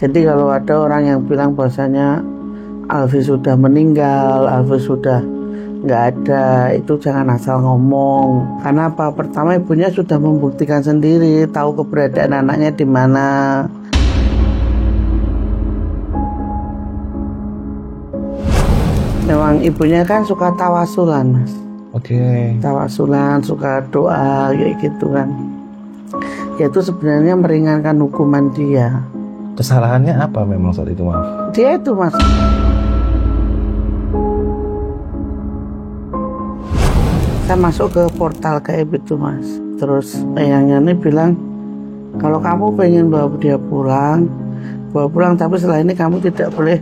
Jadi kalau ada orang yang bilang bahwasanya Alfi sudah meninggal, Alfi sudah nggak ada, itu jangan asal ngomong. Karena apa? Pertama, ibunya sudah membuktikan sendiri, tahu keberadaan anaknya di mana. Memang ibunya kan suka tawasulan, Mas. Oke. Tawasulan, suka doa kayak gitu kan. Ya itu sebenarnya meringankan hukuman dia. Kesalahannya apa memang saat itu, maaf? Dia itu, Mas. Saya masuk ke portal gaib itu, Mas. Terus eyangnya ini bilang, kalau kamu pengen bawa dia pulang, bawa pulang, tapi setelah ini kamu tidak boleh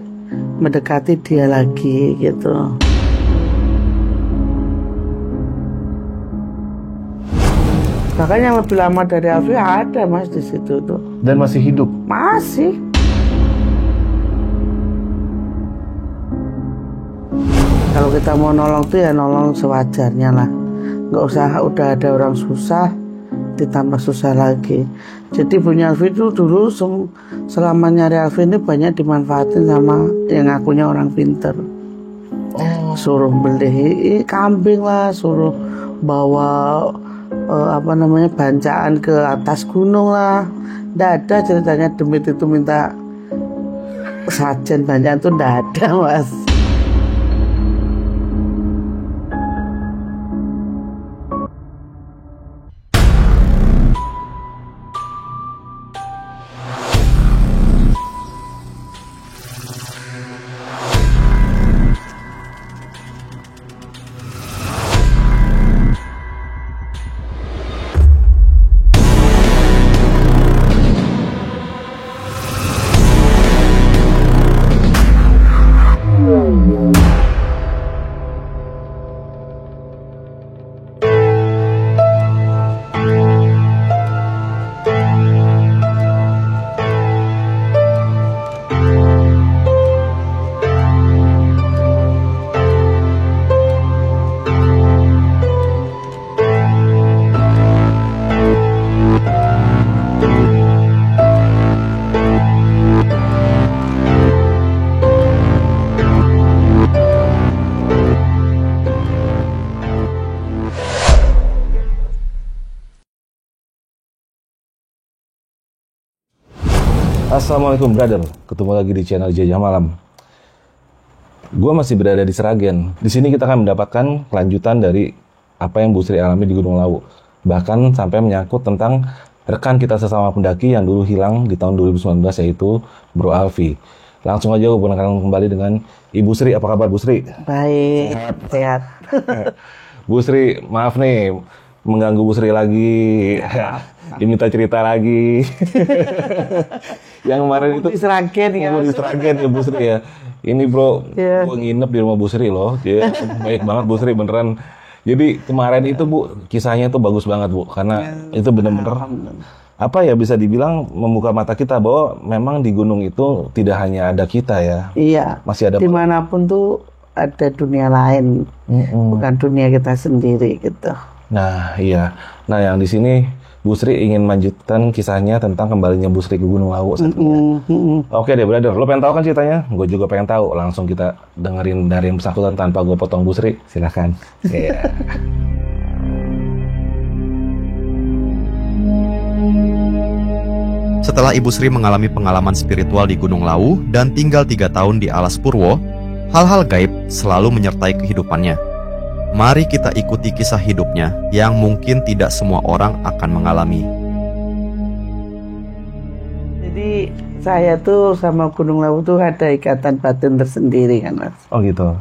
mendekati dia lagi gitu. Bahkan yang lebih lama dari Alfi ada, Mas, di situ tuh. Dan masih hidup? Masih. Kalau kita mau nolong tuh ya nolong sewajarnya lah. Nggak usah udah ada orang susah ditambah susah lagi. Jadi punya Alfi itu dulu selama nyari Alfi ini banyak dimanfaatin sama yang ngakunya orang pinter. Suruh beli kambing lah, suruh bawa bancaan ke atas gunung lah. Nggak ada ceritanya demit itu minta sajen bancaan tuh nggak ada, Mas. Assalamualaikum brother, ketemu lagi di channel Jajah Malam. Gue masih berada di Sragen. Di sini kita akan mendapatkan kelanjutan dari apa yang Bu Sri alami di Gunung Lawu. Bahkan sampai menyangkut tentang rekan kita sesama pendaki yang dulu hilang di tahun 2019, yaitu Bro Alfi. Langsung aja gue perkenalkan kembali dengan Ibu Sri. Apa kabar Bu Sri? Baik, sehat. Bu Sri, maaf nih mengganggu Bu Sri lagi. Diminta cerita lagi. Yang kemarin itu di Sragen ya. Di Sragen ya Bu Sri ya. Ini bro, gue nginep di rumah Bu Sri loh. Dia baik banget Bu Sri, beneran. Jadi kemarin itu Bu, kisahnya itu bagus banget Bu, karena itu bener-bener apa ya, bisa dibilang membuka mata kita bahwa memang di gunung itu tidak hanya ada kita ya. Iya. Masih ada dimanapun tuh ada dunia lain, bukan dunia kita sendiri gitu. Nah iya. Nah yang di sini Bu Sri ingin melanjutkan kisahnya tentang kembalinya Bu Sri ke Gunung Lawu. Oke deh brother, lo pengen tahu kan ceritanya? Gue juga pengen tahu. Langsung kita dengerin dari yang bersangkutan tanpa gue potong Bu Sri. Silahkan. Yeah. Setelah Ibu Sri mengalami pengalaman spiritual di Gunung Lawu dan tinggal 3 tahun di Alas Purwo, hal-hal gaib selalu menyertai kehidupannya. Mari kita ikuti kisah hidupnya yang mungkin tidak semua orang akan mengalami. Jadi saya tuh sama Gunung Lawu tuh ada ikatan batin tersendiri kan, Mas. Oh gitu.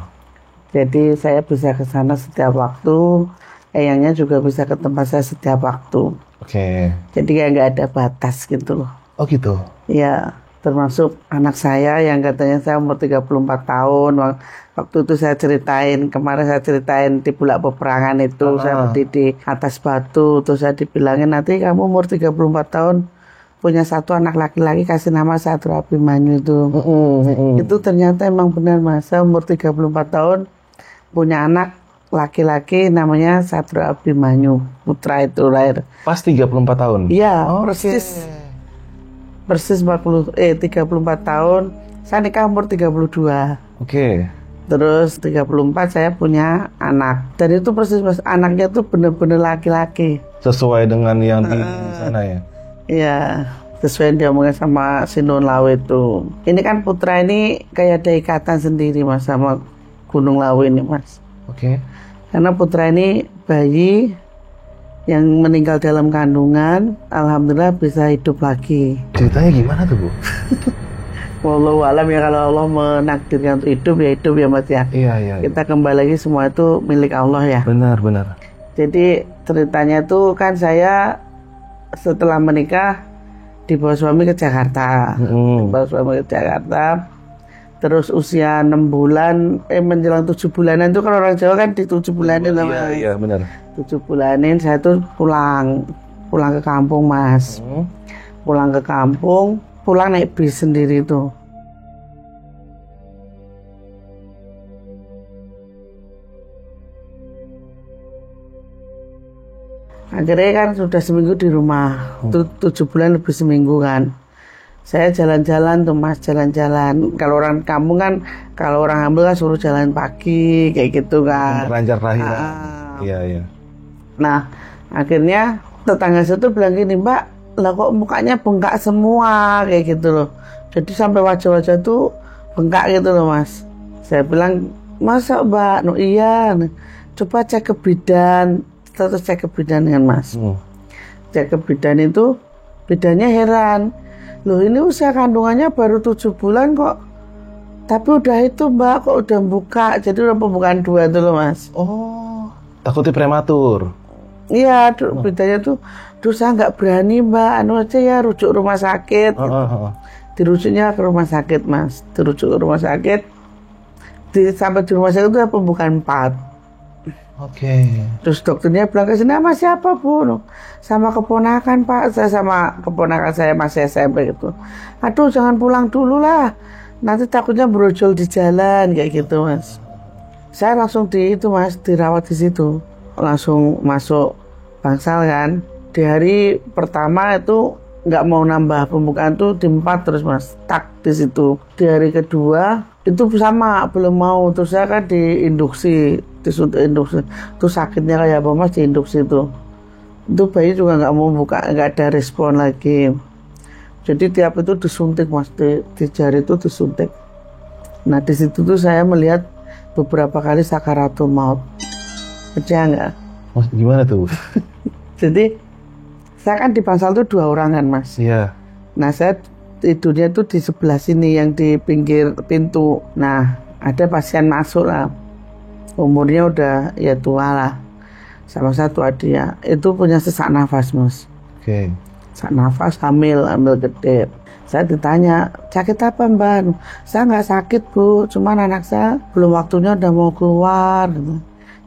Jadi saya bisa ke sana setiap waktu, eyangnya juga bisa ke tempat saya setiap waktu. Oke. Jadi kayak nggak ada batas gitu loh. Oh gitu. Ya, termasuk anak saya yang katanya saya umur 34 tahun. Waktu itu saya ceritain, kemarin saya ceritain di Bulak Peperangan itu, saya berdiri di atas batu, terus saya dibilangin nanti kamu umur 34 tahun punya satu anak laki-laki, kasih nama Satrio Abimanyu itu. Itu ternyata emang benar, Mas. Saya umur 34 tahun punya anak laki-laki namanya Satrio Abimanyu, putra itu lahir. Pas 34 tahun? Iya, persis. persis 34 tahun. Saya nikah umur 32. Oke. Terus 34 saya punya anak. Dan itu persis Mas, anaknya tuh bener-bener laki-laki. Sesuai dengan yang di sana ya? Iya, sesuai dia ngomongin sama si Nun Lawu itu. Ini kan Putra ini kayak ada ikatan sendiri Mas sama Gunung Lawu ini Mas. Oke. Karena Putra ini bayi yang meninggal dalam kandungan, alhamdulillah bisa hidup lagi. Ceritanya gimana tuh Bu? Wallahu alam ya, kalau Allah menakdirkan untuk hidup ya Mas ya. Iya. Kita kembali lagi, semua itu milik Allah ya. Benar. Jadi ceritanya tuh kan saya setelah menikah dibawa suami ke Jakarta. Terus usia 6 bulan, menjelang 7 bulanan tuh, kalau orang Jawa kan di 7 bulanin sama. Iya, benar. 7 bulanin saya tuh pulang ke kampung Mas. Pulang ke kampung, pulang naik bis sendiri tuh. Akhirnya kan sudah seminggu di rumah, 7 bulan lebih seminggu kan. Saya jalan-jalan tuh Mas, jalan-jalan. Kalau orang kampung kan, kalau orang hamil kan suruh jalan pagi, kayak gitu kan. Lancar lahiran. Iya. Nah, akhirnya tetangga saya tuh bilang gini, Mbak, lah kok mukanya bengkak semua, kayak gitu loh. Jadi sampai wajah-wajah tuh bengkak gitu loh Mas. Saya bilang, masa Mbak? No iya, coba cek ke bidan. Terus cek ke bidan kan Mas. Cek ke bidan itu, bidannya heran. Loh ini usia kandungannya baru 7 bulan kok. Tapi udah itu Mbak, kok udah buka. Jadi udah pembukaan 2 tuh loh Mas. Oh, takutnya prematur. Iya, bidannya tuh, saya nggak berani Mbak, aja ya rujuk rumah sakit. Dirujuknya ke rumah sakit Mas. Dirujuk ke rumah sakit. Sampai di rumah sakit itu pembukaan 4. Oke. Terus dokternya bilang ke sini, sama siapa Bu? Sama keponakan Pak. Saya sama keponakan saya masih SMP gitu. Aduh jangan pulang dulu lah, nanti takutnya brojol di jalan kayak gitu Mas. Saya langsung dirawat di situ. Langsung masuk bangsal kan. Di hari pertama itu nggak mau nambah pembukaan tuh di 4 terus Mas. Tak di situ. Di hari kedua itu sama belum mau, terus saya kan disuntik induksi. Terus sakitnya kayak apa Mas, di induksi itu bayi juga nggak mau buka, nggak ada respon lagi. Jadi tiap itu disuntik Mas, di jari itu disuntik. Nah di situ tuh saya melihat beberapa kali sakaratul maut. Percaya nggak? Mas gimana tuh? Jadi saya kan di bangsal tuh 2 orang kan Mas. Iya. Nah saya tidurnya tuh di sebelah sini yang di pinggir pintu. Nah ada pasien masuk lah, umurnya udah ya tua lah, sama satu dia itu punya sesak nafas Mas. Oke. Sesak nafas, hamil gede. Saya ditanya, sakit apa Mbak? Saya nggak sakit Bu, cuman anak saya belum waktunya udah mau keluar.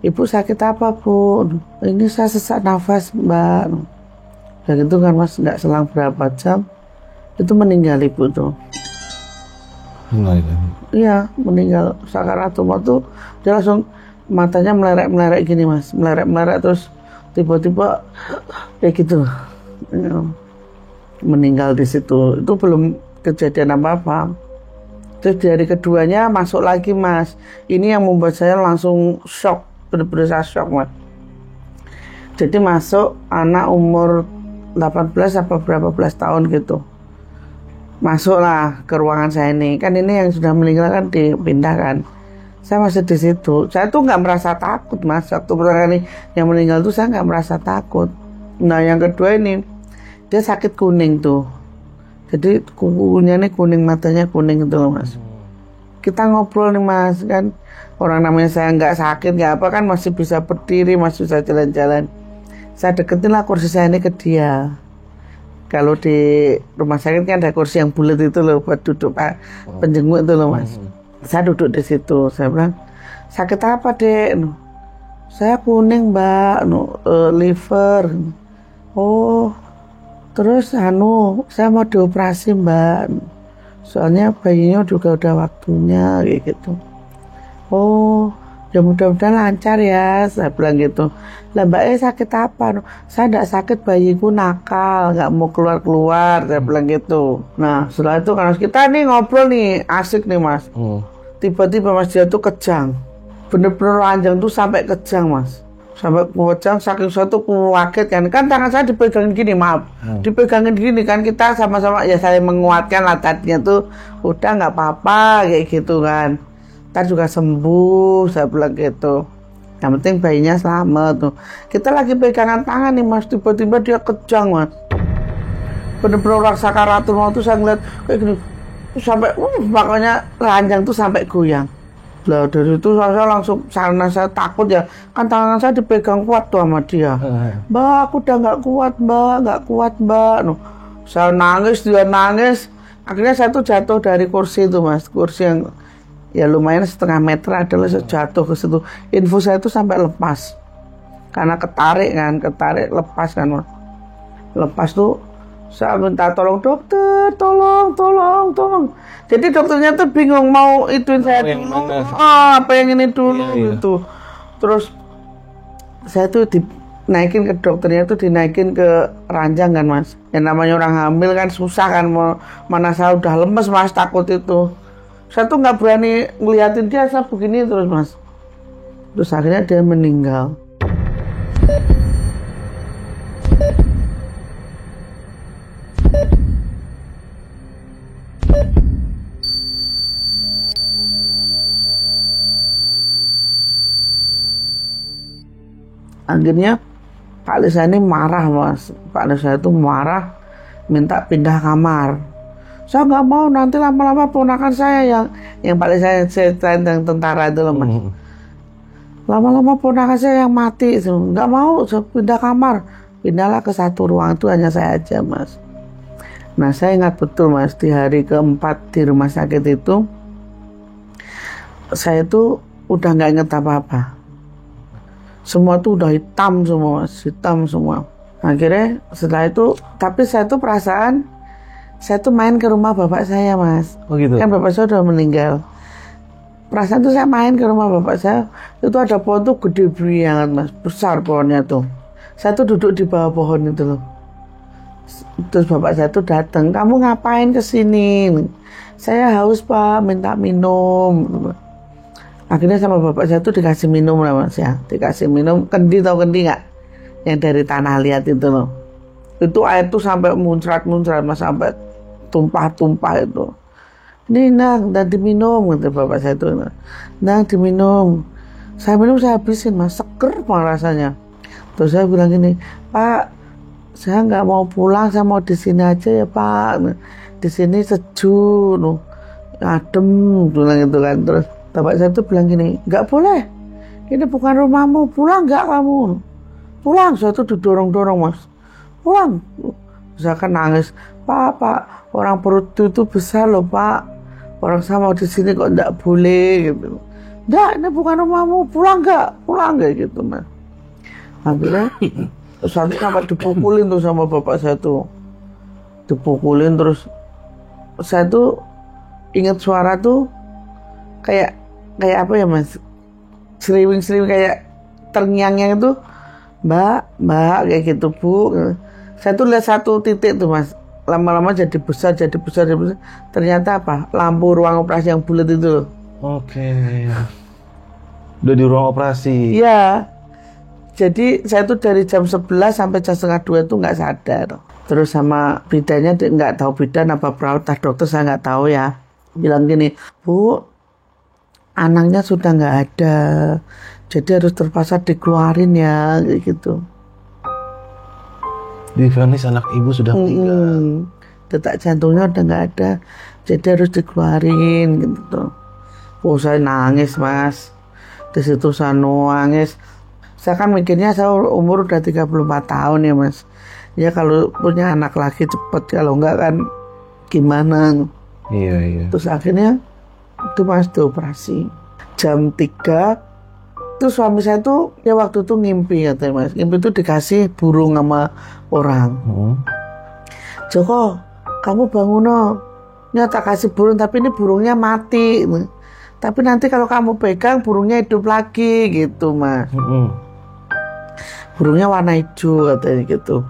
Ibu sakit apa Bu? Ini saya sesak nafas Mbak. Dan itu kan Mas, nggak selang berapa jam itu meninggal ibu tuh. Iya, meninggal sakaratul maut tuh. Dia langsung matanya melerek gini Mas, melerek terus tiba-tiba kayak gitu. Meninggal di situ. Itu belum kejadian apa-apa. Terus di hari keduanya masuk lagi Mas. Ini yang membuat saya langsung shock, benar-benar shock Mas. Jadi masuk anak umur 18 apa berapa belas tahun gitu. Masuklah ke ruangan saya ini. Kan ini yang sudah meninggal kan dipindahkan. Saya masih di situ. Saya tuh nggak merasa takut Mas. Waktu pertama kali yang meninggal tuh saya nggak merasa takut. Nah yang kedua ini, dia sakit kuning tuh. Jadi kukunya nih kuning, matanya kuning gitu loh Mas. Kita ngobrol nih Mas, kan orang namanya saya nggak sakit nggak apa kan masih bisa berdiri, masih bisa jalan-jalan. Saya deketin lah kursi saya ini ke dia. Kalau di rumah sakit kan ada kursi yang bulat itu loh buat duduk penjenguk itu loh Mas. Saya duduk di situ. Saya bilang, sakit apa Dek? Saya kuning Mbak, liver. Oh, terus saya mau dioperasi Mbak. Soalnya bayinya juga udah waktunya kayak gitu. Oh, Ya mudah-mudahan lancar ya, saya bilang gitu. Lah mbak sakit apa? Saya enggak sakit, bayiku nakal, nggak mau keluar-keluar, saya bilang gitu. Nah setelah itu kan kita nih ngobrol nih, asik nih mas. Tiba-tiba mas dia tuh kejang, bener-bener ranjang tuh sampai kejang mas. Sampai kejang, saking saya tuh kaget kan tangan saya dipegangin gini, maaf. Dipegangin gini kan, kita sama-sama ya saling menguatkan lah tadinya tuh, udah nggak apa-apa kayak gitu kan. Ntar juga sembuh, saya bilang gitu. Yang penting bayinya selamat tuh. Kita lagi pegangan tangan nih mas, tiba-tiba dia kejang mas. Bener-bener orang sakaratul maut tuh saya ngeliat kayak gini. Sampai, makanya ranjang tuh sampai goyang. Lah dari itu saya langsung, karena saya takut ya. Kan tangan saya dipegang kuat tuh sama dia. Mbak, aku udah nggak kuat mbak. Nuh, saya nangis, dia nangis. Akhirnya saya tuh jatuh dari kursi itu mas. Kursi yang ya lumayan 1,5 meter adalah jatuh ke situ. Info saya itu sampai lepas karena ketarik lepas kan. Lepas tuh saya minta tolong dokter, tolong. Jadi dokternya tuh bingung mau ituin saya dulu, apa yang ini dulu gitu. Terus saya tuh dinaikin ke dokternya tuh dinaikin ke ranjang kan mas. Yang namanya orang hamil kan susah kan, mana saya udah lemes mas, takut itu. Saya tuh nggak berani ngeliatin dia, saya begini terus mas. Terus akhirnya dia meninggal. Akhirnya Pak Lisa ini marah mas. Pak Lisa itu marah, minta pindah kamar. Saya nggak mau, nanti lama-lama ponakan saya yang paling saya ceritain yang tentara itu loh mas. Lama-lama ponakan saya yang mati, nggak mau, saya pindah kamar. Pindahlah ke satu ruang, itu hanya saya aja mas. Nah saya ingat betul mas, di hari keempat di rumah sakit itu, saya tuh udah nggak inget apa-apa. Semua tuh udah hitam semua mas, hitam semua. Akhirnya setelah itu, tapi saya tuh perasaan, saya tuh main ke rumah bapak saya mas. Oh gitu? Kan bapak saya udah meninggal. Perasaan tuh saya main ke rumah bapak saya, itu ada pohon tuh gede banget mas, besar pohonnya tuh. Saya tuh duduk di bawah pohon itu loh. Terus bapak saya tuh datang, kamu ngapain kesini? Saya haus pak, minta minum. Akhirnya sama bapak saya tuh dikasih minum lah mas ya, dikasih minum kendi, tahu kendi nggak? Yang dari tanah liat itu loh. Itu air tuh sampai muncrat mas, sampai tumpah itu. Ini nang, dan diminum, kata bapak saya itu. Nang diminum. Saya minum, saya habisin mas, seger banget rasanya. Terus saya bilang gini, Pak, saya nggak mau pulang, saya mau di sini aja ya Pak. Di sini sejuk, adem, bilang gitu kan. Terus bapak saya tuh bilang gini, nggak boleh. Ini bukan rumahmu, pulang nggak kamu? Pulang, saya tuh didorong-dorong mas. Pulang. Saya kan nangis, Pak, orang perut itu besar loh Pak. Orang sama di sini kok nggak boleh gitu. Nggak, ini bukan rumahmu, pulang nggak gitu mas. Akhirnya satu sampai dipukulin tuh sama bapak saya tuh, dipukulin. Terus saya tuh ingat suara tuh kayak apa ya mas, seriwing kayak terngiang-ngiang itu, mbak kayak gitu bu. Saya tuh lihat satu titik tuh mas, lama-lama jadi besar. Ternyata apa, lampu ruang operasi yang bulat itu. Oke. Udah di ruang operasi. Iya. Jadi saya tuh dari jam 11 sampai jam 1:30 itu nggak sadar. Terus sama bidannya nggak tahu, bidan apa perawat dokter saya nggak tahu ya. Bilang gini, Bu, anaknya sudah nggak ada. Jadi harus terpaksa dikeluarin ya, gitu. Divonis anak ibu sudah meninggal. Detak jantungnya udah nggak ada. Jadi harus dikeluarin gitu. Oh saya nangis mas. Di situ saya nangis. Saya kan mikirnya saya umur udah 34 tahun ya mas. Ya kalau punya anak laki cepet, kalau enggak kan gimana. Iya. Terus akhirnya itu mas dioperasi. Jam 3 itu suami saya tuh ya waktu itu ngimpi katanya mas. Ngimpi itu dikasih burung sama orang. Joko, kamu bangun no. Ini tak kasih burung tapi ini burungnya mati. Tapi nanti kalau kamu pegang burungnya hidup lagi gitu Mas. Burungnya warna hijau katanya gitu.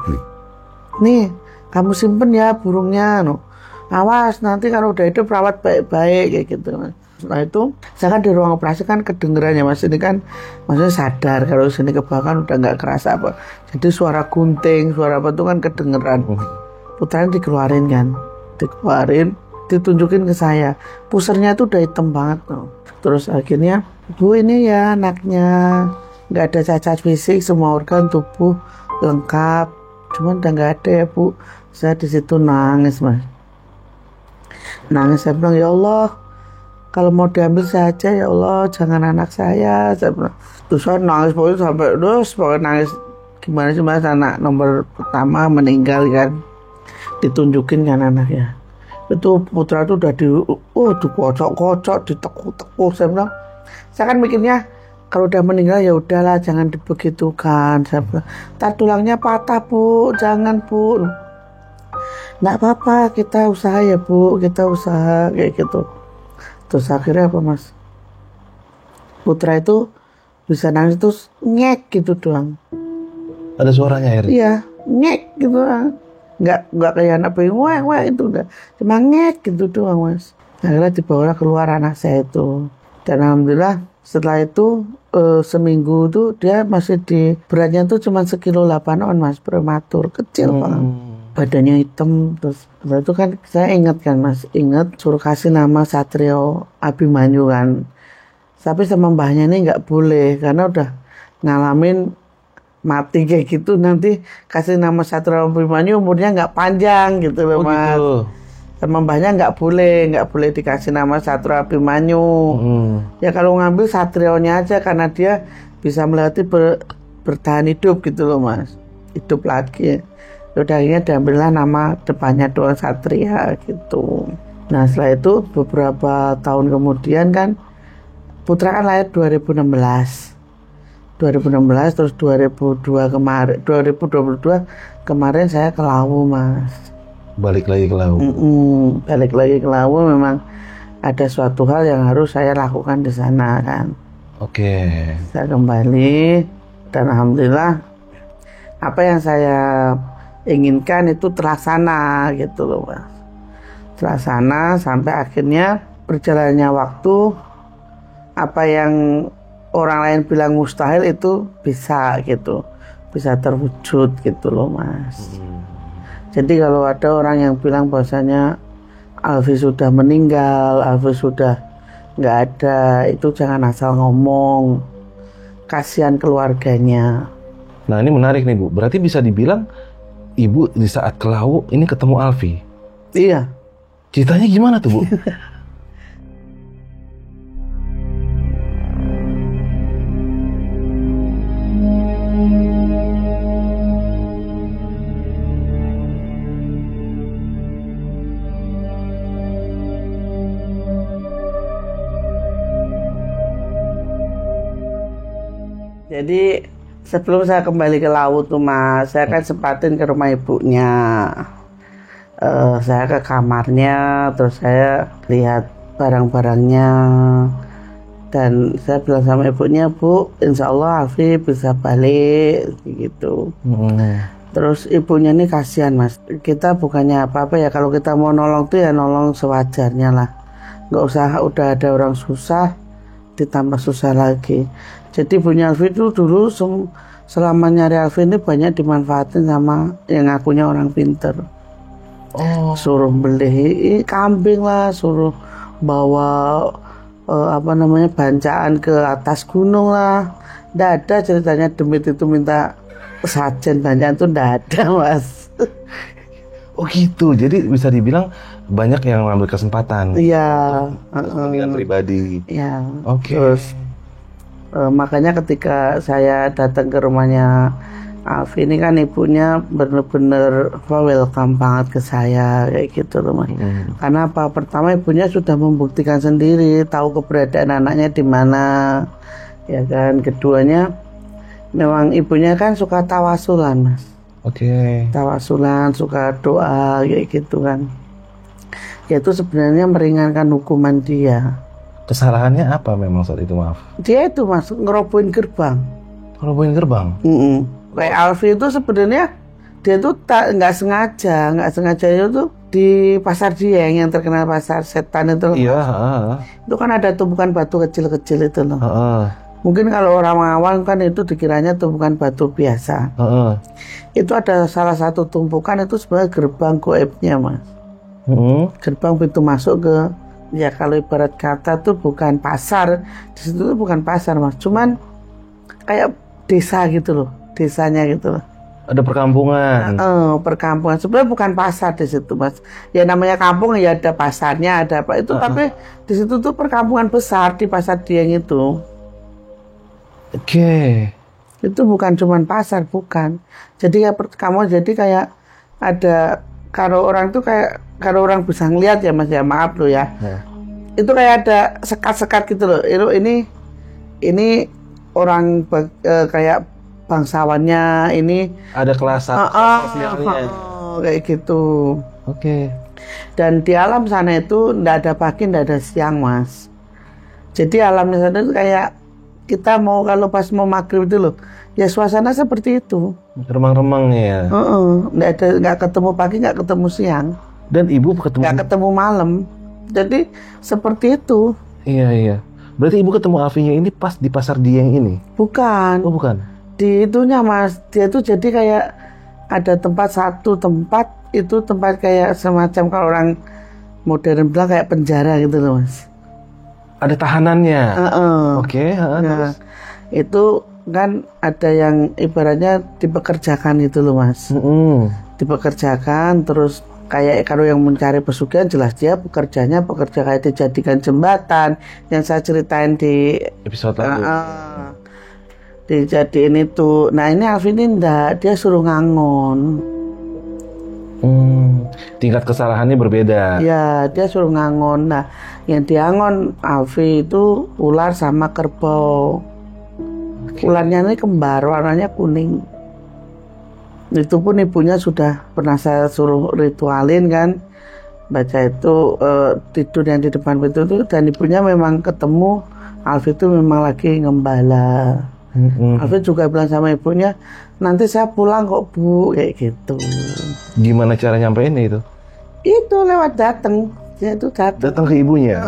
Nih kamu simpen ya burungnya, awas nanti kalau udah hidup rawat baik-baik kayak gitu Mas. Setelah itu saya kan di ruang operasi kan kedengeran ya Mas, ini kan maksudnya sadar kalau sini ke bawah kan udah nggak kerasa apa. Jadi suara gunting, suara apa itu kan kedengeran. Putranya dikeluarin kan, ditunjukin ke saya, pusernya itu udah hitam banget tuh. Terus akhirnya, Bu ini ya anaknya, nggak ada cacat fisik, semua organ tubuh lengkap, cuman udah nggak ada ya Bu. Saya di situ nangis Mas, nangis. Saya bilang ya Allah, kalau mau diambil saja ya Allah, jangan anak saya bilang. Terus saya nangis pokoknya sampai pokoknya nangis gimana sih Mas, anak nomor pertama meninggal kan, ditunjukin kan anaknya. Itu putra itu udah dikocok-kocok, ditekuk-tekuk. Saya bilang, saya kan mikirnya kalau udah meninggal ya udahlah, jangan dibegitukan. Saya bilang, tulangnya patah Bu, jangan Bu. Nggak apa-apa, kita usaha ya Bu, kita usaha kayak gitu. Terus akhirnya apa Mas? Putra itu bisa nangis terus ngek gitu doang. Ada suaranya Eri? Iya, ngek gitu doang. Nggak kayak anak bayi wah itu udah cuma ngek gitu doang Mas. Akhirnya dibawa keluar anak saya itu, dan alhamdulillah setelah itu seminggu itu dia masih beratnya tuh cuma 1,8 kilo Mas, prematur, kecil banget, badannya hitam. Terus itu kan saya ingat kan Mas, suruh kasih nama Satrio Abimanyu kan, tapi sama mbahnya ini nggak boleh karena udah ngalamin mati kayak gitu, nanti kasih nama Satrio Abimanyu umurnya nggak panjang gitu loh Mas. Gitu. Sama mbahnya nggak boleh dikasih nama Satrio Abimanyu. Ya kalau ngambil Satrionya aja karena dia bisa melewati bertahan hidup gitu loh Mas, hidup lagi. Udah akhirnya diambillah nama depannya doang Satria gitu. Nah setelah itu beberapa tahun kemudian kan putra kan lahir 2016 terus 2022 kemarin saya ke Lawu Mas. Balik lagi ke Lawu. Balik lagi ke Lawu, memang ada suatu hal yang harus saya lakukan di sana kan. Oke. Saya kembali dan alhamdulillah apa yang saya inginkan itu terlaksana gitu loh Mas. Terlaksana sampai akhirnya berjalannya waktu, apa yang orang lain bilang mustahil itu bisa gitu, bisa terwujud gitu loh Mas. Jadi kalau ada orang yang bilang bahwasanya Alfi sudah meninggal, Alfi sudah nggak ada, itu jangan asal ngomong, kasihan keluarganya. Nah ini menarik nih Bu, berarti bisa dibilang Ibu di saat ke Lawu ini ketemu Alfi? Iya. Ceritanya gimana tuh Bu? Jadi sebelum saya kembali ke Lawu tuh Mas, saya kan sempatin ke rumah ibunya. Saya ke kamarnya, terus saya lihat barang-barangnya, dan saya bilang sama ibunya, Bu, insya Allah Alfi bisa balik gitu. Terus ibunya ini kasihan Mas, kita bukannya apa-apa ya, kalau kita mau nolong tuh ya nolong sewajarnya lah, nggak usah udah ada orang susah ditambah susah lagi. Jadi punya Alfi itu dulu selama nyari Alfi ini banyak dimanfaatin sama yang ngakunya orang pinter. Suruh beli kambing lah, suruh bawa bancaan ke atas gunung lah. Nggak ada ceritanya demit itu minta sajen bancaan tuh nggak ada Mas. Oh gitu, jadi bisa dibilang banyak yang mengambil kesempatan. Iya. Kepentingan pribadi. Iya. Oke. Terus makanya ketika saya datang ke rumahnya Alfi ini kan ibunya bener-bener welcome banget ke saya kayak gitu loh Mas. Karena apa? Pertama ibunya sudah membuktikan sendiri, tahu keberadaan anaknya di mana, ya kan. Keduanya memang ibunya kan suka tawasulan Mas. Oke. Tawasulan, suka doa kayak gitu kan. Ya itu sebenarnya meringankan hukuman dia. Kesalahannya apa memang saat itu, maaf? Dia itu Mas ngerobohin gerbang. Ngerobohin gerbang? Kayak Alfi itu sebenarnya dia tuh nggak sengaja itu di Pasar Dieng yang terkenal pasar setan itu. Iya. Itu kan ada tumpukan batu kecil-kecil itu loh. Mungkin kalau orang awam kan itu dikiranya tumpukan batu biasa. Itu ada salah satu tumpukan itu sebenarnya gerbang goibnya Mas. Gerbang pintu masuk ke, ya kalau ibarat kata tuh bukan pasar, di situ tuh bukan pasar Mas, cuman kayak desa gitu loh, desanya gitu loh. Ada perkampungan. Perkampungan. Sebenarnya bukan pasar di situ Mas. Ya namanya kampung ya ada pasarnya, ada apa itu, tapi di situ tuh perkampungan besar di Pasar Dieng itu. Oke. Itu bukan cuman pasar, bukan. Jadi kayak ada, kalau orang tuh kayak, kalau orang bisa ngeliat ya Mas ya, maaf loh ya. Itu kayak ada sekat-sekat gitu loh. Ini orang kayak bangsawannya ini ada kelas kayak gitu. Oke. Dan di alam sana itu ndak ada pagi, ndak ada siang Mas. Jadi alam di sana itu kayak kita mau, kalau pas mau maghrib itu loh, ya suasana seperti itu. Remang-remang ya. Nggak ketemu pagi, nggak ketemu siang. Dan ibu nggak ketemu malam. Jadi seperti itu. Iya. Berarti ibu ketemu Alfinya ini pas di Pasar Dieng ini? Bukan. Oh bukan. Di itunya Mas, dia tuh jadi kayak ada satu tempat itu tempat kayak semacam kalau orang modern bilang kayak penjara gitu loh Mas. Ada tahanannya. Oke. Nah, itu kan ada yang ibaratnya dipekerjakan gitu loh Mas. Dipekerjakan terus kayak kalau yang mencari pesugihan jelas dia pekerja kayak dijadikan jembatan yang saya ceritain di episode lalu. Dijadiin itu. Nah ini Alfi ini enggak, dia suruh ngangon. Tingkat kesalahannya berbeda. Ya, dia suruh ngangon. Nah, yang diangon Alfi itu ular sama kerbau. Ularnya ini kembar, warnanya kuning. Itu pun ibunya sudah pernah saya suruh ritualin kan, baca itu tidur yang di depan pintu itu, dan ibunya memang ketemu Alfi itu memang lagi ngembala. Alfi juga bilang sama ibunya, nanti saya pulang kok Bu, kayak gitu. Gimana cara nyampein itu? Itu lewat datang, dia itu datang ke ibunya.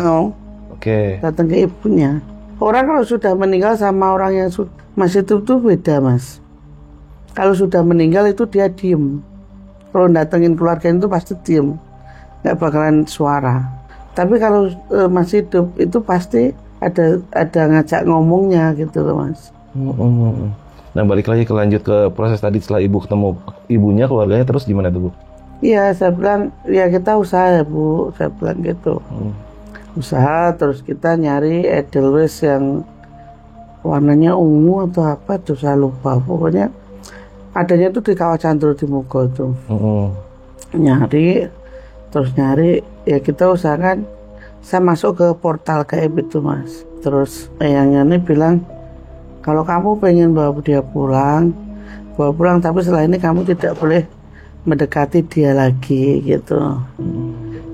Oke. Datang ke ibunya. Orang kalau sudah meninggal sama orang yang masih hidup tuh beda Mas. Kalau sudah meninggal itu dia diem. Kalau datengin keluarga itu pasti diem, nggak bakalan suara. Tapi kalau masih hidup itu pasti ada ngajak ngomongnya gitu loh Mas. Nah balik lagi lanjut ke proses tadi, setelah ibu ketemu ibunya, keluarganya, terus gimana tuh Bu? Iya, saya bilang ya kita usaha ya Bu, saya bilang gitu. Usaha, terus kita nyari edelweiss yang warnanya ungu atau apa tuh saya lupa, pokoknya adanya tuh di kawasan Trudimugo tuh. Nyari ya kita usahakan. Saya masuk ke portal gaib itu Mas, terus eyangnya ini bilang, kalau kamu pengen bawa dia pulang, tapi setelah ini kamu tidak boleh mendekati dia lagi gitu.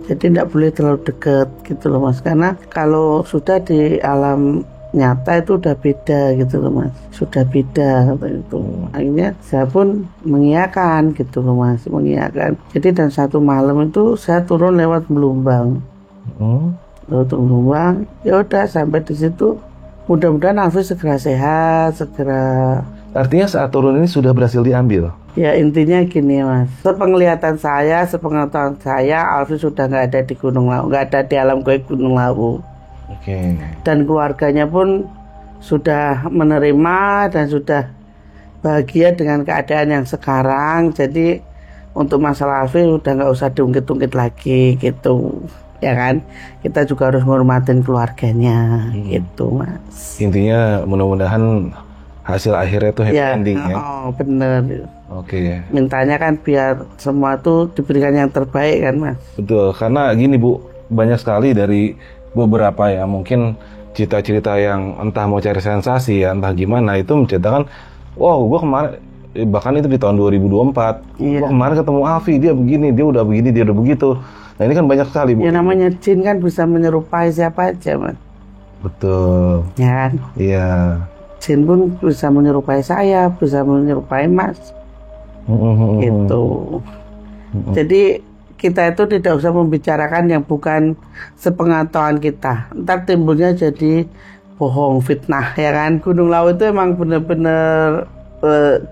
Jadi tidak boleh terlalu dekat gitu loh Mas, karena kalau sudah di alam nyata itu udah beda gitu loh Mas, sudah beda gitu. Akhirnya saya pun mengiyakan gitu loh Mas, mengiyakan. Jadi dan satu malam itu saya turun lewat Melumbang. Melumbang, ya udah sampai di situ. Mudah-mudahan Alfi segera sehat, segera. Artinya saat turun ini sudah berhasil diambil? Ya intinya gini Mas, sepenglihatan saya, sepengetahuan saya, Alfi sudah nggak ada di Gunung Lawu, nggak ada di alam gaib Gunung Lawu. Dan keluarganya pun sudah menerima dan sudah bahagia dengan keadaan yang sekarang. Jadi untuk masalah Alfi udah nggak usah diungkit-ungkit lagi gitu. Ya kan, kita juga harus menghormatin keluarganya gitu Mas. Intinya mudah-mudahan hasil akhirnya tuh happy ending ya. Bener. Oke. Mintanya kan biar semua tuh diberikan yang terbaik kan Mas. Betul, karena gini Bu, banyak sekali dari beberapa ya mungkin cerita-cerita yang entah mau cari sensasi ya, entah gimana, itu menceritakan, wow gue kemarin, bahkan itu di tahun 2024, gue kemarin ketemu Alfi, dia begini, dia udah begini, dia udah begitu. Nah ini kan banyak sekali Bu. Ya namanya jin kan bisa menyerupai siapa aja Mas. Betul. ya kan? Iya. Jin pun bisa menyerupai saya, bisa menyerupai Mas, gitu. Jadi kita itu tidak usah membicarakan yang bukan sepengetahuan kita. Ntar timbulnya jadi bohong, fitnah, ya kan? Gunung Lawu itu emang bener-bener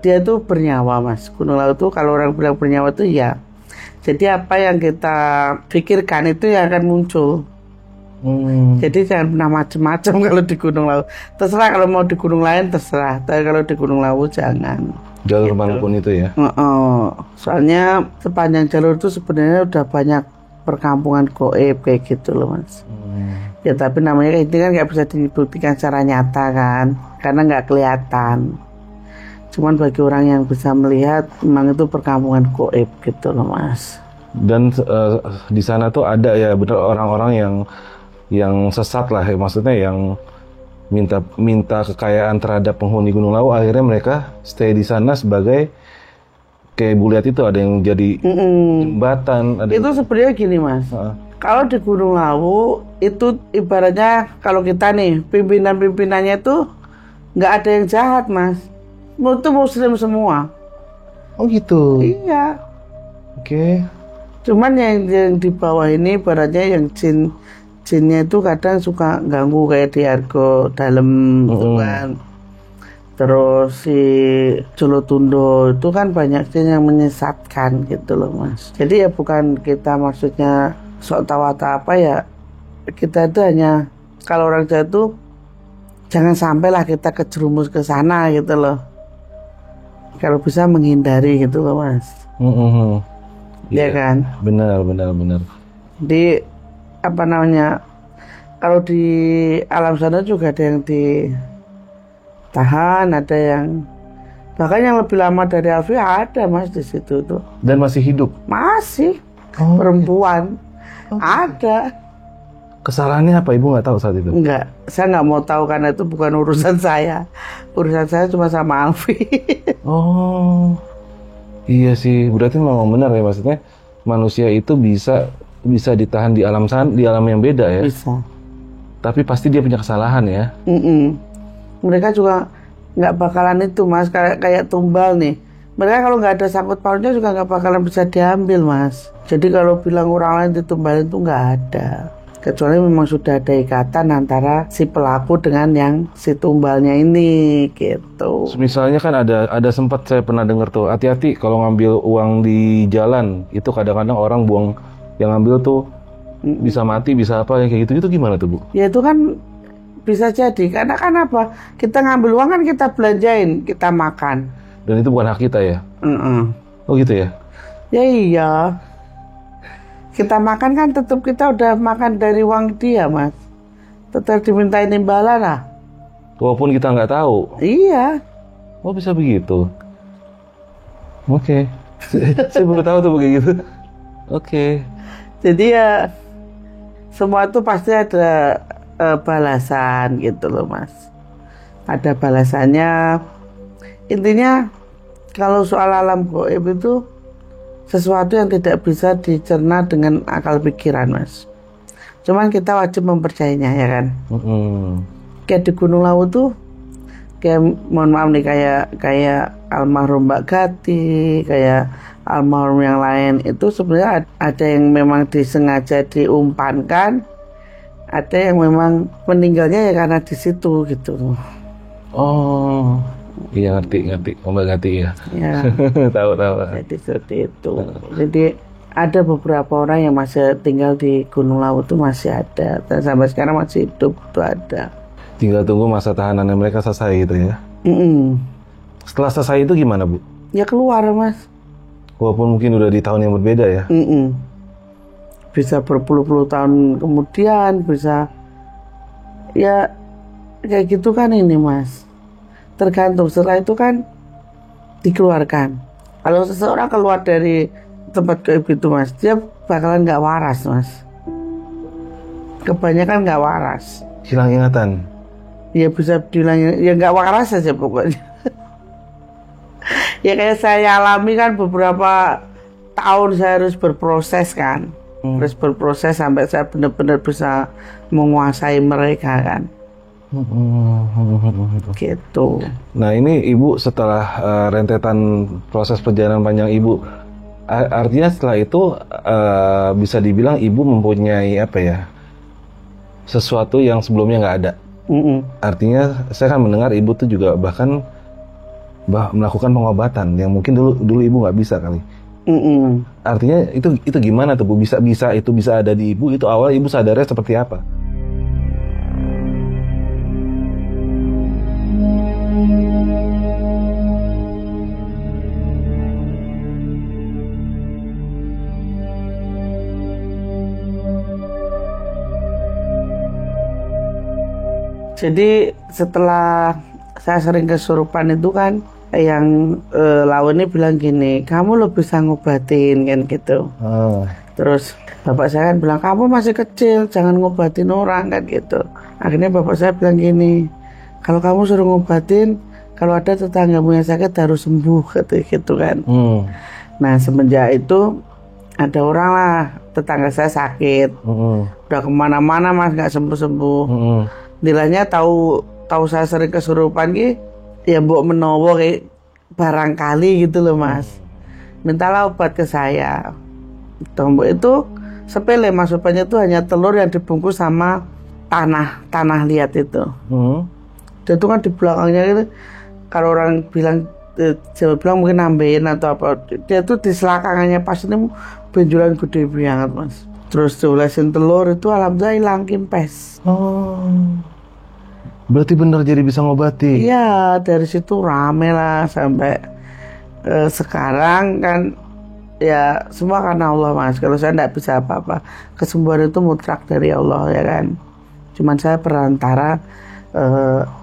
dia itu bernyawa, Mas. Gunung Lawu itu kalau orang bilang bernyawa itu ya. Jadi apa yang kita pikirkan itu yang akan muncul. Jadi jangan pernah macam-macam kalau di Gunung Lawu. Terserah kalau mau di gunung lain terserah, tapi kalau di Gunung Lawu jangan. Jalur manapun itu ya. Soalnya sepanjang jalur itu sebenarnya udah banyak perkampungan goib kayak gitu loh, Mas. Ya tapi namanya ini kan nggak bisa dibuktikan secara nyata kan, karena nggak kelihatan. Cuman bagi orang yang bisa melihat, memang itu perkampungan goib gitu loh, Mas. Dan di sana tuh ada ya benar orang-orang yang sesat lah, maksudnya yang minta kekayaan terhadap penghuni Gunung Lawu, akhirnya mereka stay di sana sebagai kayak Bu lihat itu ada yang jadi jembatan. Itu sebenarnya gini, Mas. Kalau di Gunung Lawu itu ibaratnya kalau kita nih pimpinan-pimpinannya itu nggak ada yang jahat, Mas. Itu Muslim semua. Oh gitu. Iya. Oke. Cuman yang di bawah ini ibaratnya yang jinnya itu kadang suka ganggu kayak di Argo Dalem gitu kan. Terus si Jolotundo itu kan banyak jin yang menyesatkan gitu loh, Mas. Jadi ya bukan kita maksudnya sok tahu atau apa ya, kita itu hanya kalau orang Jawa itu jangan sampailah kita kejerumus ke sana gitu loh. Kalau bisa menghindari gitu loh, Mas. Iya kan? Benar. Jadi apa namanya? Kalau di alam sana juga ada yang ditahan, ada yang bahkan yang lebih lama dari Alfi ada, Mas, di situ tuh. Dan masih hidup? Masih. Perempuan. Ada. Kesalahannya apa? Ibu nggak tahu saat itu? Enggak, saya nggak mau tahu karena itu bukan urusan saya. Urusan saya cuma sama Alfi. Oh, iya sih. Berarti memang benar ya, maksudnya manusia itu bisa ditahan di alam yang beda ya. Bisa. Tapi pasti dia punya kesalahan ya. Mereka juga nggak bakalan itu, Mas, kayak tumbal nih. Mereka kalau nggak ada sangkut pautnya juga nggak bakalan bisa diambil, Mas. Jadi kalau bilang orang lain ditumbalin itu nggak ada. Kecuali memang sudah ada ikatan antara si pelaku dengan yang si tumbalnya ini gitu. Misalnya kan ada sempat saya pernah dengar tuh, hati-hati kalau ngambil uang di jalan, itu kadang-kadang orang buang yang ngambil tuh bisa mati, bisa apa yang kayak gitu. Itu gimana tuh, Bu? Ya itu kan bisa jadi, karena kan apa? Kita ngambil uang kan kita belanjain, kita makan. Dan itu bukan hak kita ya? Oh gitu ya? Ya iya. Kita makan kan tetap kita udah makan dari uang dia, Mas. Tetap dimintain imbalan lah. Walaupun kita nggak tahu? Iya. Oh bisa begitu? Oke. Saya baru tahu tuh begitu. Oke. Jadi ya semua itu pasti ada balasan gitu loh, Mas. Ada balasannya. Intinya kalau soal alam gaib itu sesuatu yang tidak bisa dicerna dengan akal pikiran, Mas. Cuman kita wajib mempercayainya, ya kan? Kayak di Gunung Lawu tuh, kayak mohon maaf nih, kayak almarhum Mbak Gati, kayak almarhum yang lain itu sebenarnya ada yang memang disengaja diumpankan, ada yang memang meninggalnya ya karena di situ gitu. Oh. Iya ngerti, Mbak Gati ya. Ya. tahu. Jadi seperti itu. Jadi ada beberapa orang yang masih tinggal di Gunung Lawu itu masih ada, dan sampai sekarang masih hidup itu ada. Tinggal tunggu masa tahanannya mereka selesai gitu ya. Setelah selesai itu gimana, Bu? Ya keluar, Mas. Walaupun mungkin udah di tahun yang berbeda ya. Bisa berpuluh-puluh tahun kemudian, bisa ya kayak gitu kan ini, Mas. Tergantung, setelah itu kan dikeluarkan. Kalau seseorang keluar dari tempat gaib itu, Mas, dia bakalan nggak waras, Mas. Kebanyakan nggak waras. Hilang ingatan. Ya bisa bilang ya nggak waras aja pokoknya. Ya kayak saya alami kan beberapa tahun saya harus berproses kan. Harus berproses sampai saya benar-benar bisa menguasai mereka kan. Gitu. Nah ini ibu setelah rentetan proses perjalanan panjang ibu, artinya setelah itu bisa dibilang ibu mempunyai apa ya, sesuatu yang sebelumnya nggak ada. Artinya saya kan mendengar ibu tuh juga bahkan melakukan pengobatan yang mungkin dulu ibu nggak bisa kali. Artinya itu gimana tuh Bu? Bisa ada di ibu, itu awal ibu sadarnya seperti apa? Jadi setelah saya sering kesurupan itu kan, yang Lau ini bilang gini, kamu lo bisa ngobatin kan gitu. Terus bapak saya kan bilang, kamu masih kecil, jangan ngobatin orang kan gitu. Akhirnya bapak saya bilang gini, kalau kamu suruh ngobatin, kalau ada tetanggamu yang sakit harus sembuh gitu kan. Nah semenjak itu ada orang lah, tetangga saya sakit, udah kemana-mana mas nggak sembuh-sembuh. Nilainya tahu saya sering kesurupan ki, ya mbok menowo kayak barangkali gitu loh mas. Mintalah obat ke saya. Tombok itu sepele mas, obatnya itu hanya telur yang dibungkus sama tanah liat itu. Dan itu kan di belakangnya itu, kalau orang bilang Jawa bilang mungkin nambahin atau apa, dia tuh di selakangannya pas ini benjolan gede banget mas. Terus diolesin telur itu alhamdulillah hilang kimpes. Berarti benar jadi bisa ngobati? Iya, dari situ rame lah sampai sekarang kan ya semua karena Allah mas. Kalau saya tidak bisa apa-apa, kesembuhan itu mutlak dari Allah ya kan. Cuman saya perantara,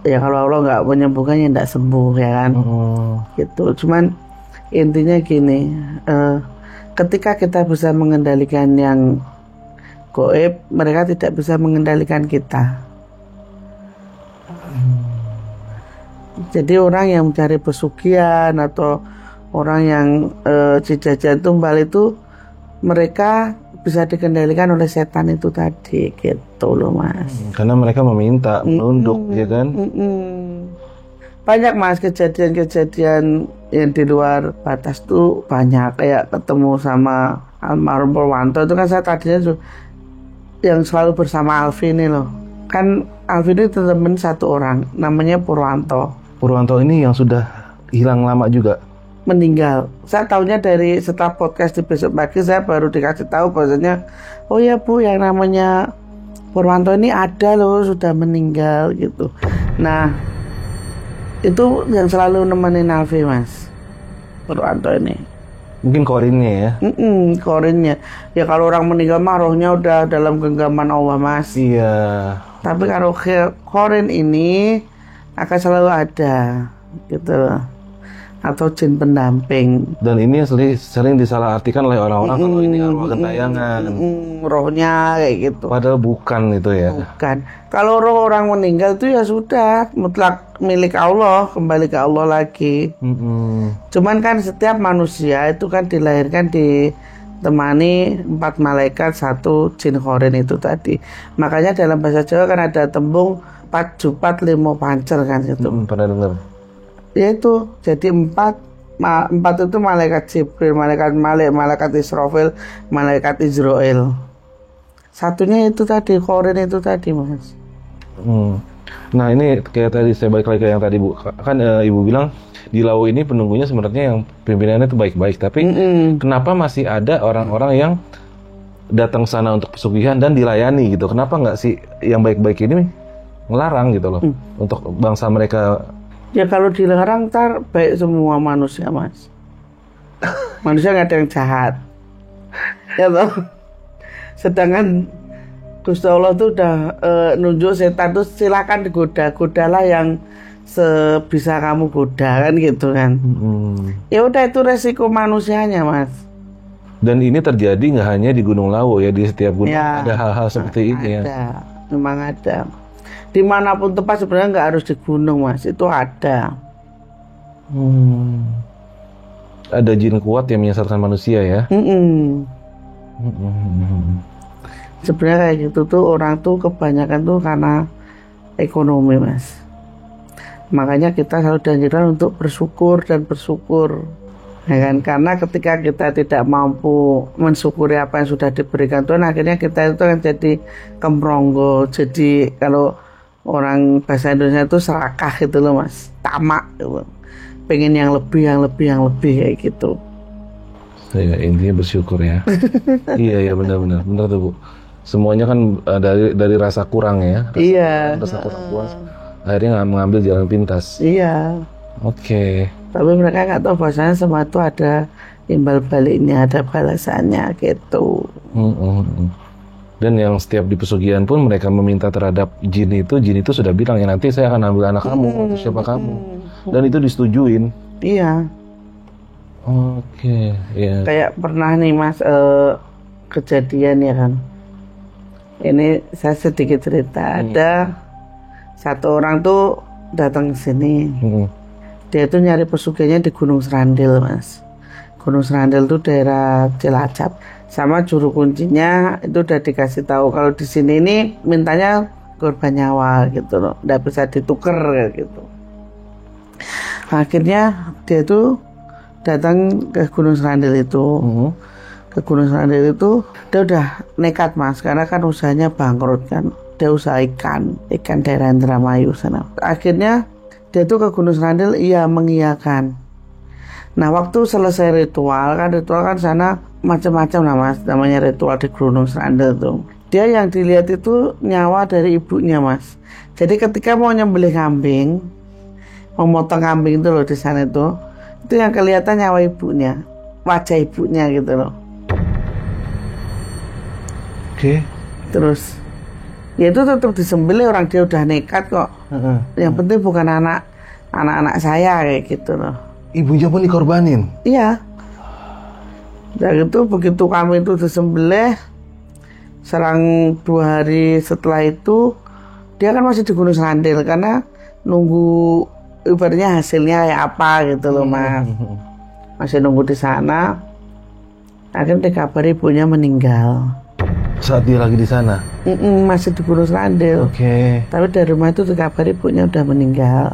ya kalau Allah nggak menyembuhkan ya tidak sembuh ya kan. Gitu. Cuman intinya gini, ketika kita bisa mengendalikan yang gaib, mereka tidak bisa mengendalikan kita. Jadi orang yang mencari pesugihan atau orang yang jajan tumbal itu, mereka bisa dikendalikan oleh setan itu tadi gitu loh mas. Karena mereka meminta, menunduk ya kan. Banyak mas kejadian-kejadian yang di luar batas tuh banyak. Kayak ketemu sama almarhum Purwanto itu kan, saya tadinya tuh yang selalu bersama Alfi ini loh. Kan Alfi ini temen satu orang namanya Purwanto. Purwanto ini yang sudah hilang lama juga? Meninggal. Saya tahunya dari setelah podcast di Besok Pagi, saya baru dikasih tahu bahwasanya, oh ya Bu, yang namanya Purwanto ini ada loh, sudah meninggal gitu. Nah itu yang selalu nemenin Alfi mas, Purwanto ini. Mungkin korinnya ya? Korinnya. Ya kalau orang meninggal mah rohnya udah dalam genggaman Allah mas. Iya. Tapi kalau korin ini akan selalu ada gitu loh, atau jin pendamping. Dan ini sering disalahartikan oleh orang-orang kalau ini arwah gentayangan, rohnya kayak gitu. Padahal bukan itu ya. Bukan. Kalau roh orang meninggal itu ya sudah mutlak milik Allah, kembali ke Allah lagi. Cuman kan setiap manusia itu kan dilahirkan ditemani 4 malaikat, 1 jin khorin itu tadi. Makanya dalam bahasa Jawa kan ada tembung 4 jupat 5 pancer kan gitu. Pernah dengar. Ya itu, jadi 4 itu malaikat Jibril, malaikat Malik, malaikat Israfil, malaikat Israel. Satunya itu tadi, khorin itu tadi mas. Nah ini kayak tadi saya balik lagi ke yang tadi Bu. Kan Ibu bilang di Lau ini penunggunya sebenarnya yang pimpinannya itu baik-baik. Tapi kenapa masih ada orang-orang yang datang sana untuk pesugihan dan dilayani gitu? Kenapa nggak sih yang baik-baik ini ngelarang gitu loh untuk bangsa mereka? Ya kalau dilarang ntar baik semua manusia mas. Manusia nggak ada yang jahat ya toh. Sedangkan Gusti Allah tuh udah nunjuk setan tuh silakan godalah yang sebisa kamu goda kan gitu kan. Ya udah, itu resiko manusianya mas. Dan ini terjadi nggak hanya di Gunung Lawu ya, di setiap gunung ya, ada hal-hal seperti ini ya. Ada, memang ada. Dimanapun tempat sebenarnya nggak harus di gunung mas, itu ada. Ada jin kuat yang menyesatkan manusia ya. Sebenarnya kayak gitu tuh, orang tuh kebanyakan tuh karena ekonomi, Mas. Makanya kita selalu dianjurkan untuk bersyukur dan bersyukur, ya kan? Karena ketika kita tidak mampu mensyukuri apa yang sudah diberikan Tuhan, akhirnya kita itu kan jadi kemronggo. Jadi kalau orang bahasa Indonesia itu serakah gitu loh, Mas, tamak gitu. Pengen yang lebih kayak gitu. Ya, intinya bersyukur ya. Iya benar tuh Bu. Semuanya kan dari rasa kurang ya. Rasa kurang puas. Akhirnya mengambil jalan pintas. Iya. Oke. Tapi mereka nggak tahu bahwasanya semua itu ada imbal baliknya, ada balasannya gitu. Dan yang setiap di pesugihan pun mereka meminta terhadap jin itu sudah bilang ya nanti saya akan ambil anak kamu atau siapa kamu. Dan itu disetujuin. Iya. Oke. Ya. Kayak pernah nih Mas kejadian ya kan. Ini saya sedikit cerita. Ada satu orang tuh datang ke sini. Dia tuh nyari pesugihannya di Gunung Serandil, Mas. Gunung Serandil itu daerah Cilacap. Sama juru kuncinya itu udah dikasih tahu kalau di sini ini mintanya korban nyawa gitu loh, nggak bisa dituker gitu. Akhirnya dia tuh datang ke Gunung Serandil itu. Ke Gunung Serandil itu dia udah nekat, Mas, karena kan usahanya bangkrut kan. Dia usaha ikan daerah Indramayu sana. Akhirnya dia tuh ke Gunung Serandil, mengiyakan. Nah waktu selesai ritual kan sana macam-macam lah, Mas, namanya ritual di Gunung Serandil tuh. Dia yang dilihat itu nyawa dari ibunya, Mas. Jadi ketika mau nyembelih kambing, mau motong kambing itu loh di sana itu yang kelihatan nyawa ibunya, wajah ibunya gitu loh. Oke. Terus ya itu tetap disembelih, orang dia udah nekat kok. Yang penting bukan anak-anak saya kayak gitu loh. Ibunya pun dikorbanin? Iya. Dan itu begitu kami itu disembelih, serang 2 hari setelah itu dia kan masih di Gunung Serandil karena nunggu ibaratnya hasilnya kayak apa gitu loh, Mas. Masih nunggu di sana. Akhirnya dikabari ibunya meninggal. Saat dia lagi di sana? Masih di Gunung Serandil. Oke. Tapi dari rumah itu dikabari ibunya udah meninggal.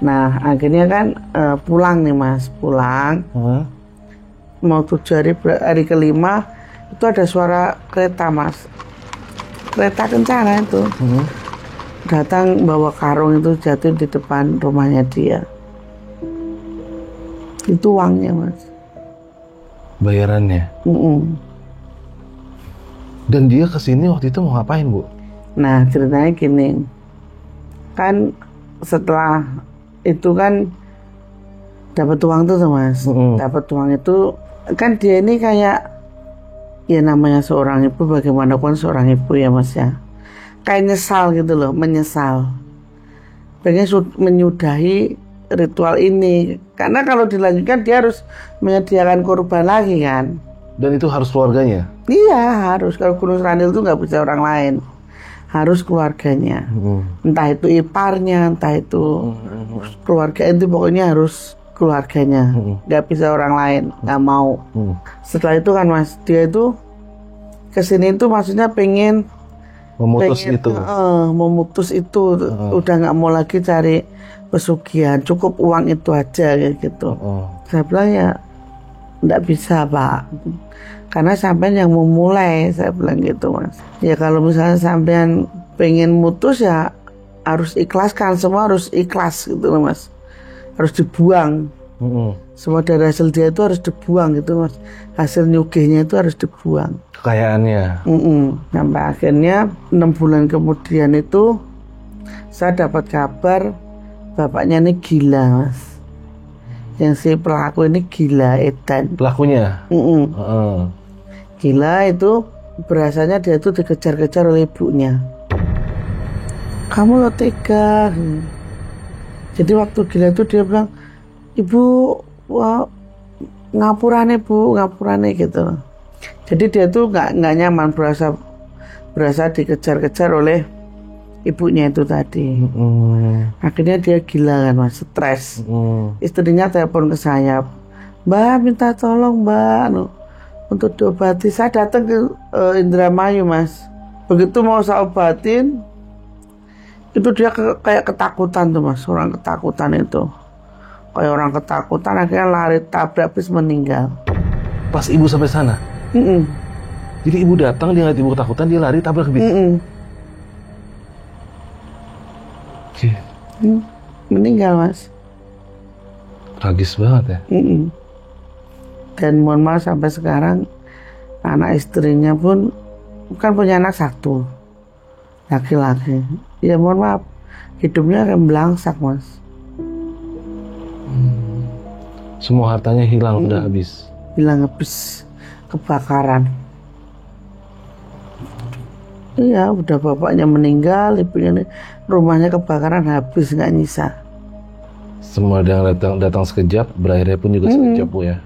Nah akhirnya kan pulang nih, Mas, pulang. Mau 7 hari kelima itu ada suara kereta, Mas, kereta kencana itu. Datang bawa karung itu jatuh di depan rumahnya dia. Itu uangnya, Mas, bayarannya. Dan dia kesini waktu itu mau ngapain, Bu? Nah ceritanya gini, kan setelah itu kan dapat uang tuh, Mas. Dapat uang itu kan dia ini kayak ya namanya seorang ibu, bagaimanapun seorang ibu ya, Mas ya, kayak nyesal gitu loh, menyesal pengen menyudahi ritual ini karena kalau dilanjutkan dia harus menyediakan korban lagi kan. Dan itu harus keluarganya? Iya harus. Kalau Gunung Serandil itu nggak bisa orang lain, harus keluarganya. Entah itu iparnya, entah itu keluarga itu, pokoknya harus keluarganya, nggak bisa orang lain, nggak mau. Setelah itu kan, Mas, dia itu kesini itu maksudnya pengen memutus itu. Udah nggak mau lagi cari pesugihan, cukup uang itu aja kayak gitu. Saya bilang ya nggak bisa, Pak, karena sampean yang memulai, saya bilang gitu, Mas. Ya kalau misalnya sampean pengen mutus ya harus ikhlaskan, semua harus ikhlas gitu loh, Mas, harus dibuang. Semua dari hasil dia itu harus dibuang gitu, Mas, hasil nyugihnya itu harus dibuang, kekayaannya. Sampai akhirnya 6 bulan kemudian itu saya dapat kabar bapaknya ini gila, Mas. Yang si pelaku ini gila, edan. Pelakunya? Gila itu berasanya dia itu dikejar-kejar oleh ibunya. Kamu lo tega. Jadi waktu gila itu dia bilang, ibu, wah, ngapurane Bu, ngapurane gitu. Jadi dia tuh nggak nyaman, berasa dikejar-kejar oleh ibunya itu tadi. Akhirnya dia gila kan, Mas, stres. Istrinya telepon ke saya, Mbak minta tolong Mbak untuk diobati. Saya datang ke Indramayu, Mas. Begitu mau saya obatin, Itu dia kayak ketakutan tuh mas, orang ketakutan itu. Kayak orang ketakutan akhirnya lari tabrak bis meninggal. Pas ibu sampai sana? Jadi ibu datang, dia ngeliat ibu ketakutan, dia lari tabrak bis? Meninggal mas. Tragis banget ya? Dan mohon maaf sampai sekarang anak istrinya pun kan punya anak satu, laki-laki. Ya mohon maaf, hidupnya akan belangsak mas. Semua hartanya hilang, udah habis. Hilang habis, kebakaran. Iya, udah bapaknya meninggal, ibunya rumahnya kebakaran habis, nggak nyisa. Semua yang datang sekejap, berakhirnya pun juga sekejap bu ya.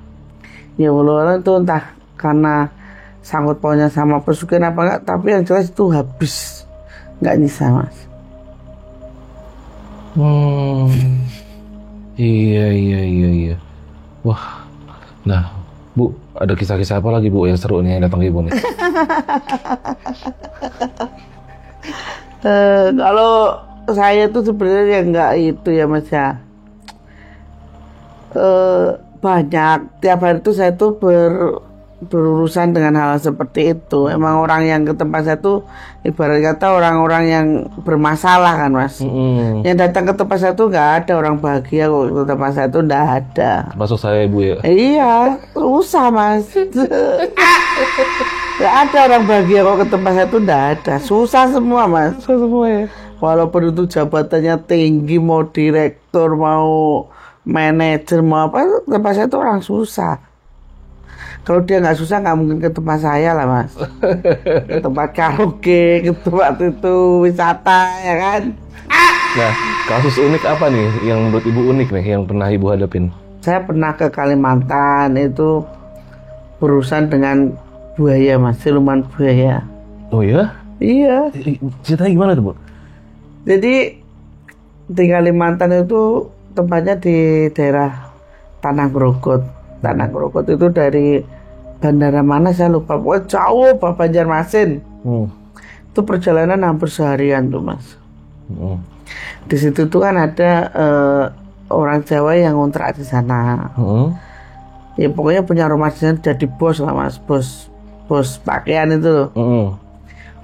Ya walau itu entah karena sangkut pautnya sama pesugihan apa enggak, tapi yang jelas itu habis, nggak nyisa mas. Iya. Wah, nah bu, ada kisah-kisah apa lagi bu yang seru nih yang datang ke ibu nih? Kalau saya tuh sebenarnya nggak itu ya mas ya. Banyak tiap hari tuh saya tuh berurusan dengan hal seperti itu. Emang orang yang ke tempat saya tuh ibarat kata orang-orang yang bermasalah kan mas. Yang datang ke tempat saya tuh nggak ada orang bahagia kok, ke tempat saya tuh nggak ada. Masuk saya ibu ya? Iya, susah mas. Nggak ada orang bahagia kok, ke tempat saya tuh nggak ada. Susah semua mas. Susah semua ya. Walaupun itu jabatannya tinggi, mau direktur, mau manajer, mau apa, tempat saya tuh orang susah. Kalau dia nggak susah nggak mungkin ke tempat saya lah mas. Ke tempat karaoke, ke tempat itu wisata ya kan. Nah, kasus unik apa nih yang menurut ibu unik nih yang pernah ibu hadapin? Saya pernah ke Kalimantan, itu berurusan dengan buaya mas, siluman buaya. Oh ya? Iya. Ceritanya gimana tuh bu? Jadi di Kalimantan itu tempatnya di daerah Tanah Grogol. Tanah Grogol itu dari bandara mana saya lupa, pokoknya jauh Pak, Banjarmasin. Itu perjalanan hampir seharian tuh mas. Di situ tuh kan ada orang Jawa yang ngontrak di sana. Ya pokoknya punya rumah di sana, jadi bos lah mas, bos pakaian itu loh.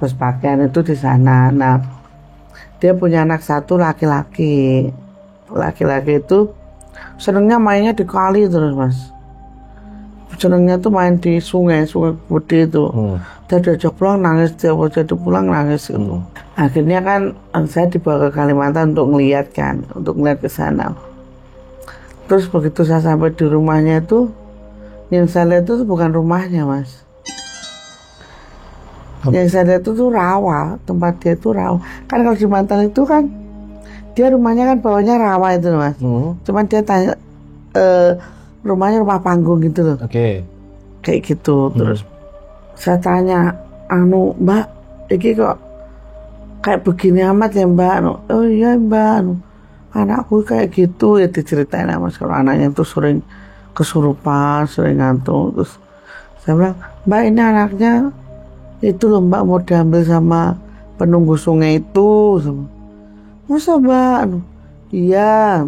Bos pakaian itu di sana. Nah dia punya anak satu laki-laki. Laki-laki itu senengnya mainnya di kali terus mas. Senengnya tuh main di sungai gede itu. Dia diajak pulang nangis, dia jadi pulang nangis gitu. Akhirnya kan saya dibawa ke Kalimantan untuk ngeliat kan, untuk ngeliat ke sana. Terus begitu saya sampai di rumahnya itu, yang saya lihat itu bukan rumahnya mas. Yang saya lihat itu tuh rawa, tempat dia itu rawa. Kan kalau di Mantan itu kan dia rumahnya kan bawahnya rawa itu mas. Cuman dia tanya rumahnya rumah panggung gitu loh. Kayak gitu. Terus saya tanya, mbak, ini kok kayak begini amat ya mbak? Oh iya mbak, anakku kayak gitu ya, diceritain mas. Kalau anaknya itu sering kesurupan, sering ngantuk. Terus saya bilang, mbak ini anaknya itu loh mbak, mau diambil sama penunggu sungai itu. Masa mbak? Iya.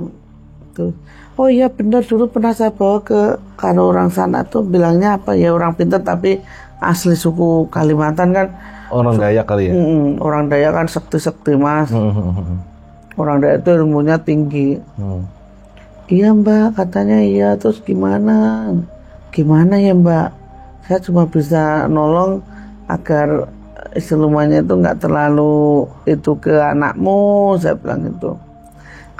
Terus, oh iya benar, dulu pernah saya bawa ke, karena orang sana tuh bilangnya apa ya, orang pintar tapi asli suku Kalimantan kan. Orang Dayak kali ya? Orang Dayak kan sekti-sekti mas. Orang Dayak itu ilmunya tinggi. Iya mbak, katanya iya. Terus gimana? Gimana ya mbak? Saya cuma bisa nolong agar silumannya itu nggak terlalu itu ke anakmu, saya bilang gitu.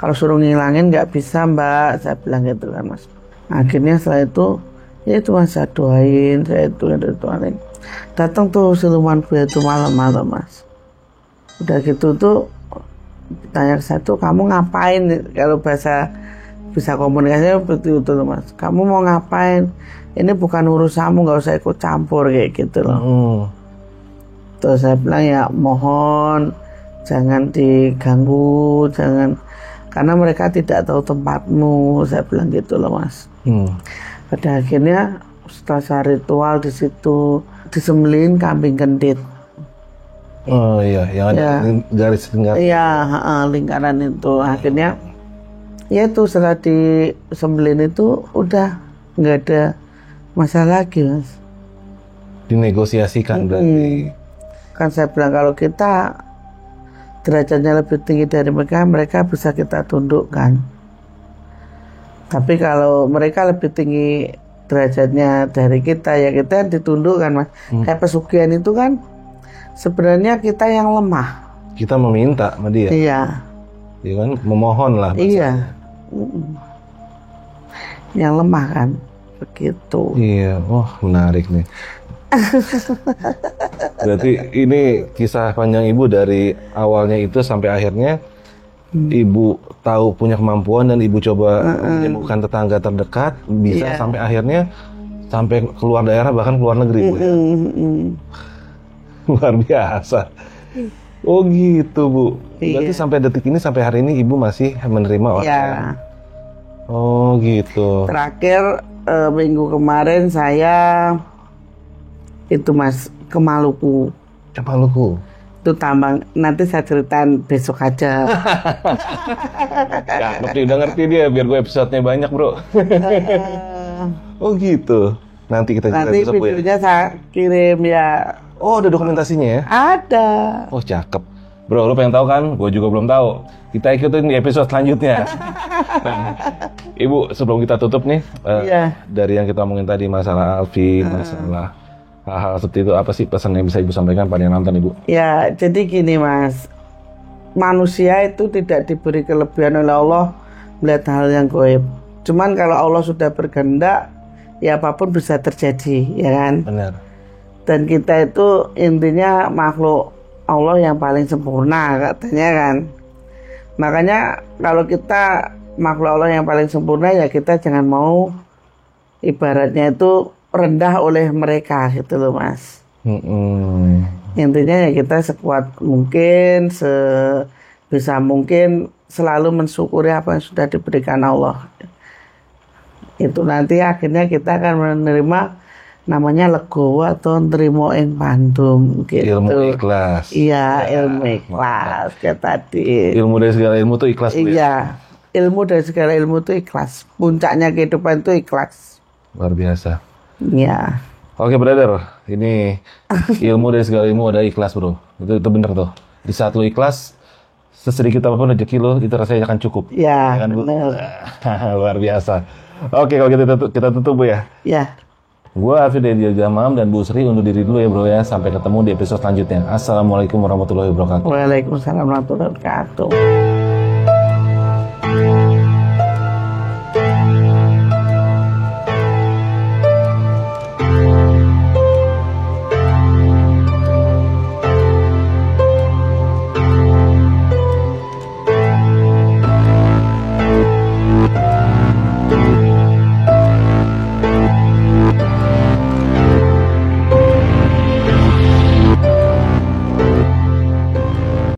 Kalau suruh ngilangin nggak bisa mbak, saya bilang gitu kan mas. Akhirnya setelah itu ya itu mas, saya doain, saya itu doain. Datang tuh siluman buaya itu malam-malam mas. Udah gitu tuh tanya ke saya tuh, kamu ngapain? Kalau bahasa bisa komunikasinya seperti itu loh mas. Kamu mau ngapain? Ini bukan urusanmu, nggak usah ikut campur kayak gitu loh. Terus saya bilang ya mohon jangan diganggu, jangan, karena mereka tidak tahu tempatmu, saya bilang gitu loh mas. Pada akhirnya setelah saya ritual di situ disembelin kambing kendit. Oh iya, yang ada Ya. garis lingkar. Iya, lingkaran itu. Akhirnya ya itu setelah disembelin itu udah nggak ada masalah lagi, Mas. Dinegosiasikan berarti. Kan saya bilang kalau kita derajatnya lebih tinggi dari mereka, mereka bisa kita tundukkan. Tapi kalau mereka lebih tinggi derajatnya dari kita, ya kita yang ditundukkan, Mas. Kayak pesugihan itu kan sebenarnya kita yang lemah. Kita meminta sama dia. Iya. Ya kan, memohon lah. Iya. Yang lemah kan. Begitu. Iya, wah menarik nih. Berarti ini kisah panjang ibu dari awalnya itu sampai akhirnya ibu tahu punya kemampuan dan ibu coba menyembuhkan tetangga terdekat bisa sampai akhirnya sampai keluar daerah bahkan keluar negeri Bu. Luar biasa. Oh gitu Bu. Berarti sampai detik ini sampai hari ini ibu masih menerima orang. Iya. Oh gitu. Terakhir minggu kemarin saya itu Mas ke Maluku. Ke Maluku. Itu tambang, nanti saya ceritain besok aja. Ya, udah ngerti dia biar gue episode-nya banyak, Bro. Oh gitu. Nanti kita Nanti besok, Bu, ya. videonya saya kirim ya. Oh, ada dokumentasinya ya? Ada. Oh, cakep. Bro, lu pengen tahu kan? Gue juga belum tahu. Kita ikutin di episode selanjutnya. Nah, Ibu, sebelum kita tutup nih, dari yang kita omongin tadi masalah Alfi, masalah hal-hal seperti itu, apa sih pesan yang bisa Ibu sampaikan pada yang nonton, Ibu? Ya, jadi gini Mas, manusia itu tidak diberi kelebihan oleh Allah melihat hal yang gaib. Cuman kalau Allah sudah berkehendak, ya apapun bisa terjadi, ya kan? Benar. Dan kita itu intinya makhluk Allah yang paling sempurna katanya kan. Makanya kalau kita makhluk Allah yang paling sempurna, ya kita jangan mau ibaratnya itu rendah oleh mereka gitu loh Mas. Intinya ya kita sekuat mungkin, sebisa mungkin selalu mensyukuri apa yang sudah diberikan Allah. Itu nanti akhirnya kita akan menerima namanya legowo atau nrimo ing pandum gitu. Ilmu ikhlas. Iya, ilmu ikhlas kayak tadi. Ilmu dari segala ilmu tuh ikhlas, Bu, ya? Iya, ilmu dari segala ilmu itu ikhlas. Puncaknya kehidupan itu ikhlas. Luar biasa. Iya. Oke, brother. Ini ilmu dari segala ilmu ada ikhlas, Bro. Itu bener tuh. Di saat lu ikhlas, sesedikit apapun rezeki lu, itu rasanya akan cukup. Iya, Ya kan, Bu? bener. Luar biasa. Oke, kalau kita tutup, Bu, ya. Ya. Gua Alfi dari Jaga Malam dan Bu Sri undur diri dulu ya, Bro, ya. Sampai ketemu di episode selanjutnya. Assalamualaikum warahmatullahi wabarakatuh. Waalaikumsalam warahmatullahi wabarakatuh.